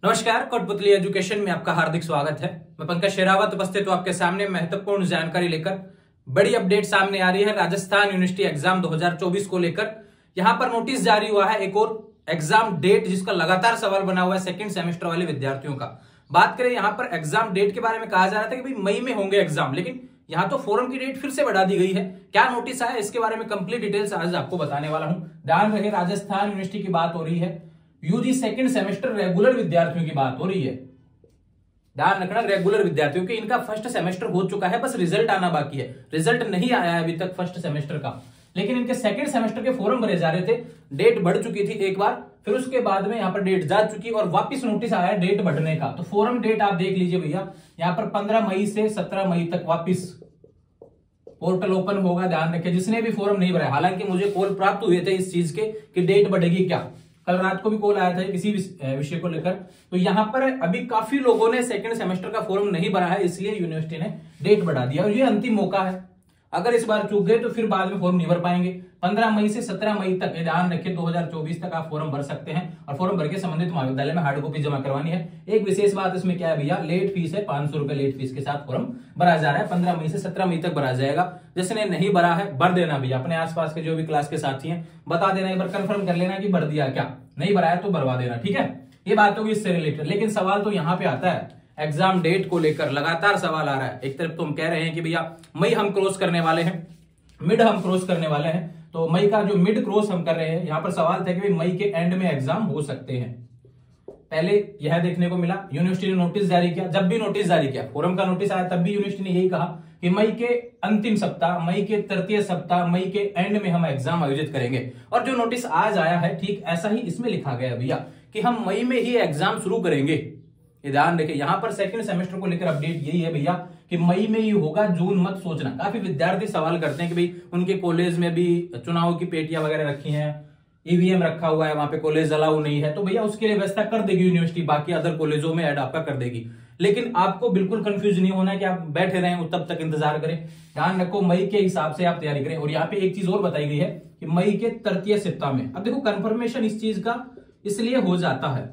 नमस्कार, कोटपुतली एजुकेशन में आपका हार्दिक स्वागत है। मैं पंकज शेरावत उपस्थित हूं आपके सामने महत्वपूर्ण जानकारी लेकर। बड़ी अपडेट सामने आ रही है राजस्थान यूनिवर्सिटी एग्जाम 2024 को लेकर। यहां पर नोटिस जारी हुआ है एक और एग्जाम डेट जिसका लगातार सवाल बना हुआ है सेकंड सेमेस्टर वाले विद्यार्थियों का। बात करें यहां पर एग्जाम डेट के बारे में, कहा जा रहा था कि भाई मई में होंगे एग्जाम, लेकिन यहां तो फोरम की डेट फिर से बढ़ा दी गई है। क्या नोटिस आया इसके बारे में कंप्लीट डिटेल्स आज आपको बताने वाला हूं। ध्यान रहे, राजस्थान यूनिवर्सिटी की बात हो रही है, यूजी सेकंड सेमेस्टर रेगुलर विद्यार्थियों की बात हो रही है। ध्यान रखना, रेगुलर विद्यार्थियों के इनका फर्स्ट सेमेस्टर हो चुका है, बस रिजल्ट आना बाकी है। रिजल्ट नहीं आया है अभी तक फर्स्ट सेमेस्टर का, लेकिन इनके सेकंड सेमेस्टर के फॉर्म भरे जा रहे थे। डेट बढ़ चुकी थी एक बार, फिर उसके बाद में यहां पर डेट जा चुकी और वापस नोटिस आया है डेट बढ़ने का। तो फॉर्म डेट आप देख लीजिए भैया, यहां पर 15 मई से 17 मई तक वापस पोर्टल ओपन होगा। ध्यान रखिए, जिसने भी फॉर्म नहीं भरा, हालांकि मुझे कॉल प्राप्त हुए थे इस चीज के कि डेट बढ़ेगी क्या, कल रात को भी कॉल आया था किसी विषय को लेकर। तो यहां पर अभी काफी लोगों ने सेकंड सेमेस्टर का फॉर्म नहीं भरा है, इसलिए यूनिवर्सिटी ने डेट बढ़ा दिया और ये अंतिम मौका है। अगर इस बार चूक गए तो फिर बाद में फॉर्म नहीं भर पाएंगे। 15 मई से 17 मई तक, ध्यान रखिए, 2024 तक आप फॉर्म भर सकते हैं और फॉर्म भर के संबंधित महाविद्यालय में हार्ड कॉपी जमा करवानी है। एक विशेष बात इसमें क्या है भैया, लेट फीस है, 500 रुपए लेट फीस के साथ फॉर्म भरा जा रहा है। 15 मई से 17 मई तक भरा जाएगा। जिसने नहीं भरा है भर देना भैया, अपने आसपास के जो भी क्लास के साथी हैं बता देना, एक बार कंफर्म कर लेना कि भर दिया क्या, नहीं भरा है तो भरवा देना, ठीक है। ये बात होगी इससे रिलेटेड। लेकिन सवाल तो यहां पे आता है एग्जाम डेट को लेकर, लगातार सवाल आ रहा है। एक तरफ तो हम कह रहे हैं कि भैया मई हम क्रॉस करने वाले हैं, मिड हम क्रॉस करने वाले हैं, तो मई का जो मिड क्रॉस हम कर रहे हैं, यहां पर सवाल था कि मई के एंड में एग्जाम हो सकते हैं। पहले यह देखने को मिला, यूनिवर्सिटी ने नोटिस जारी किया। जब भी नोटिस जारी किया, फोरम का नोटिस आया, तब भी यूनिवर्सिटी ने यही कहा कि मई के अंतिम सप्ताह, मई के तृतीय सप्ताह, मई के एंड में हम एग्जाम आयोजित करेंगे। और जो नोटिस आज आया है, ठीक ऐसा ही इसमें लिखा गया भैया कि हम मई में ही एग्जाम शुरू करेंगे। ध्यान रखिए, यहां पर सेकंड सेमेस्टर को लेकर अपडेट यही है भैया कि मई में ही होगा, जून मत सोचना। काफी विद्यार्थी सवाल करते हैं कि भाई उनके कॉलेज में भी चुनाव की पेटियां वगैरह रखी हैं, ईवीएम रखा हुआ है, वहां पे कॉलेज अलाउ नहीं है, तो भैया उसके लिए व्यवस्था कर देगी यूनिवर्सिटी, बाकी अदर कॉलेजों में ऐड आपका कर देगी। लेकिन आपको बिल्कुल कंफ्यूज नहीं होना कि आप बैठे रहें तब तक इंतजार करें। ध्यान रखो, मई के हिसाब से आप तैयारी करें। और यहाँ पे एक चीज और बताई गई है कि मई के तृतीय सप्ताह में, अब देखो कंफर्मेशन इस चीज का इसलिए हो जाता है,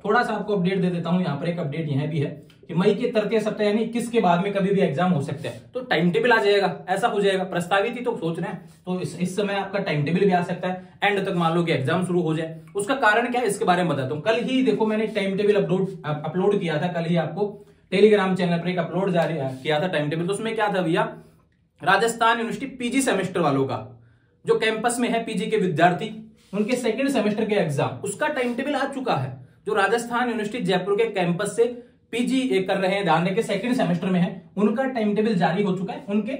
थोड़ा सा आपको अपडेट दे देता हूं। यहाँ पर एक अपडेट यह भी है कि मई के तृतीय सप्ताह यानी 21 के बाद में कभी भी एग्जाम हो सकते हैं, तो टाइम टेबल आ जाएगा, ऐसा हो जाएगा। प्रस्तावित ही तो सोच रहे हैं, तो इस समय आपका टाइम टेबल भी आ सकता है। एंड तक मान लो कि एग्जाम शुरू हो जाए। उसका कारण क्या है इसके बारे में बताता हूं। कल ही देखो मैंने टाइम टेबल अपलोड किया था, कल ही आपको टेलीग्राम चैनल पर एक अपलोड जारी किया था टाइम टेबल। तो उसमें क्या था भैया, राजस्थान यूनिवर्सिटी पीजी सेमेस्टर वालों का, जो कैंपस में है पीजी के विद्यार्थी, उनके सेकेंड सेमेस्टर के एग्जाम, उसका टाइम टेबल आ चुका है। जो राजस्थान यूनिवर्सिटी जयपुर के कैंपस से पीजी कर रहे हैं, ध्यान रखिए सेकंड सेमेस्टर में है, उनका टाइम टेबल जारी हो चुका है। उनके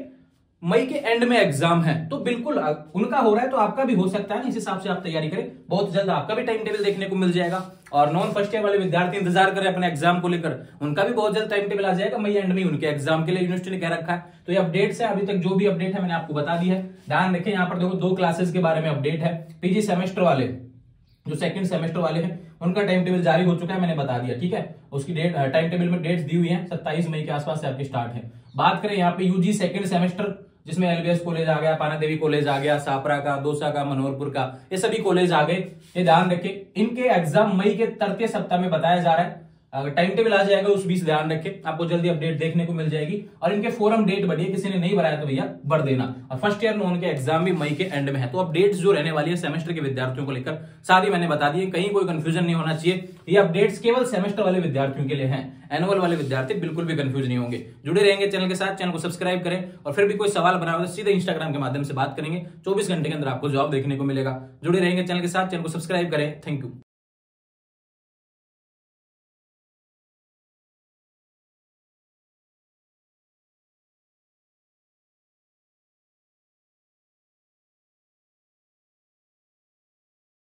मई के एंड में एग्जाम है, तो बिल्कुल उनका हो रहा है तो आपका भी हो सकता है। इस हिसाब से आप तैयारी करें, बहुत जल्द आपका भी टाइम टेबल देखने को मिल जाएगा। और नॉन फर्स्ट ईयर वाले विद्यार्थी इंतजार करें अपने एग्जाम को लेकर, उनका भी बहुत जल्द टाइम टेबल आ जाएगा। मई एंड में उनके एग्जाम के लिए यूनिवर्सिटी ने कह रखा है। तो ये अपडेट है, अभी तक जो भी अपडेट है मैंने आपको बता दी है। ध्यान रखें, यहाँ पर देखो 2 क्लासेस के बारे में अपडेट है। पीजी सेमेस्टर वाले, जो सेकंड सेमेस्टर वाले हैं, उनका टाइम टेबल जारी हो चुका है, मैंने बता दिया, ठीक है। उसकी डेट टाइम टेबल में डेट्स दी हुई हैं, 27 मई के आसपास से आपकी स्टार्ट है। बात करें यहाँ पे यूजी सेकंड सेमेस्टर, जिसमें एलबीएस कॉलेज आ गया, पाना देवी कॉलेज आ गया, सापरा का, दौसा का, मनोहरपुर का, ये सभी कॉलेज आ गए। ये ध्यान रखें, इनके एग्जाम मई के तृतीय सप्ताह में बताया जा रहा है। टाइम टेबल आ जाएगा उस बीच, ध्यान रखें, आपको जल्दी अपडेट देखने को मिल जाएगी। और इनके फॉरम डेट बढ़ी है, किसी ने नहीं भराया तो भैया भर देना। और फर्स्ट ईयर में उनके एग्जाम भी मई के एंड में है। तो अपडेट्स जो रहने वाली है सेमेस्टर के विद्यार्थियों को लेकर सारी मैंने बता दी है, कहीं कोई कंफ्यूजन नहीं होना चाहिए। ये अपडेट्स केवल सेमेस्टर वाले विद्यार्थियों के लिए हैं, एनुअल वाले विद्यार्थी बिल्कुल भी कंफ्यूज नहीं होंगे। जुड़े रहेंगे चैनल के साथ, चैनल को सब्सक्राइब करें। और फिर भी कोई सवाल बना हो तो सीधे इंस्टाग्राम के माध्यम से बात करेंगे, 24 घंटे के अंदर आपको जवाब देखने को मिलेगा। जुड़े रहेंगे चैनल के साथ, चैनल को सब्सक्राइब करें। Thank you.